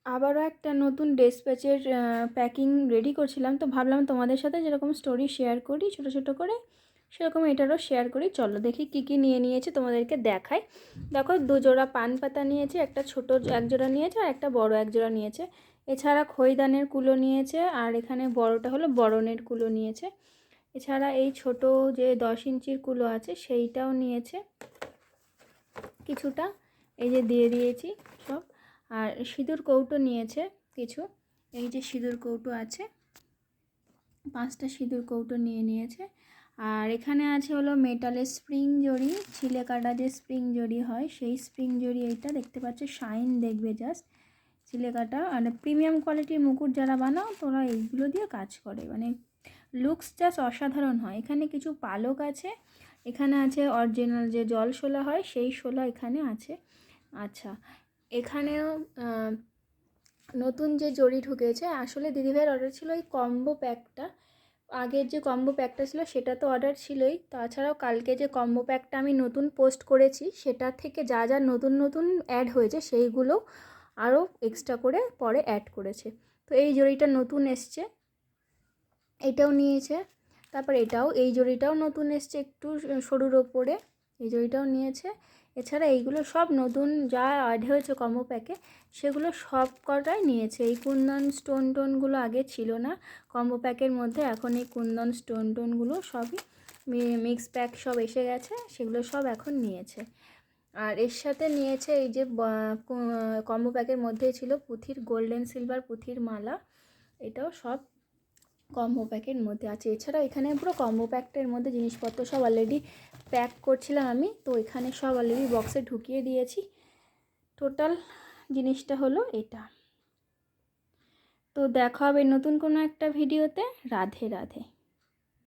আবারও একটা নতুন ড্রেস প্যাচের প্যাকিং রেডি করছিলাম, তো ভাবলাম তোমাদের সাথে যেরকম স্টোরি শেয়ার করি ছোটো ছোটো করে, সেরকম এটারও শেয়ার করি। চলো দেখি কী কী নিয়ে নিয়েছে তোমাদেরকে দেখাই। দেখো, 2 জোড়া পান পাতা নিয়েছে, একটা ছোট 1 জোড়া নিয়েছে আর একটা বড় 1 জোড়া নিয়েছে। এছাড়া খইদানের কুলো নিয়েছে, আর এখানে বড়টা হলো বরণের কুলো নিয়েছে। এছাড়া এই ছোট যে 10 ইঞ্চির কুলো আছে সেইটাও নিয়েছে কিছুটা, এই যে দিয়ে দিয়েছি সব। আর সিঁদুর কৌটো নিয়েছে কিছু, এই যে সিঁদুর কৌটো আছে, 5টা সিঁদুর কৌটো নিয়েছে। আর এখানে আছে হলো মেটালের স্প্রিং জড়ি, ছিলে কাটা যে স্প্রিং জড়ি হয় সেই স্প্রিং জড়ি, এইটা দেখতে পাচ্ছ শাইন দেখবে জাস্ট, ছিলে কাটা। মানে প্রিমিয়াম কোয়ালিটির মুকুট যারা বানাও তোরা এইগুলো দিয়ে কাজ করে, মানে লুকস জাস্ট অসাধারণ হয়। এখানে কিছু পালক আছে, এখানে আছে অরিজিনাল যে জল শোলা হয় সেই শোলা এখানে আছে। আচ্ছা, এখানেও নতুন যে জড়ি ঢুকেছে, আসলে দিদিভাইয়ের অর্ডার ছিল এই কম্বো প্যাকটা। আগের যে কম্বো প্যাকটা ছিল সেটা তো অর্ডার ছিলই, তাছাড়াও কালকে যে কম্বো প্যাকটা আমি নতুন পোস্ট করেছি সেটা থেকে যা যা নতুন নতুন অ্যাড হয়েছে সেইগুলো আরও এক্সট্রা করে পরে অ্যাড করেছে। তো এই জড়িটা নতুন এসছে, এটাও নিয়েছে। তারপর এই জড়িটাও নতুন এসছে একটু সরুর ওপরে, এই জড়িটাও নিয়েছে। এছাড়া এইগুলো সব নতুন যা অ্যাড হয়েছে কম্বো প্যাকে সেগুলো সব কটাই নিয়েছে। এই কুন্দন স্টোন টোনগুলো আগে ছিল না কম্বো প্যাকের মধ্যে, এখন এই কুন্দন স্টোন টোনগুলো সবই মিক্স প্যাক সব এসে গেছে, সেগুলো সব এখন নিয়েছে। আর এর সাথে নিয়েছে এই যে কম্বো প্যাকের মধ্যেই ছিল পুঁথির গোল্ডেন সিলভার পুঁথির মালা, এটাও সব কম্বো প্যাকের মধ্যে আছে। এছাড়াও এখানে পুরো কম্বো প্যাকটার মধ্যে জিনিসপত্র সব অলরেডি প্যাক করছিলাম আমি, তো এখানে সব অলরেডি বক্সে ঢুকিয়ে দিয়েছি। টোটাল জিনিসটা হলো এটা। তো দেখা হবে নতুন কোনো একটা ভিডিওতে। রাধে রাধে।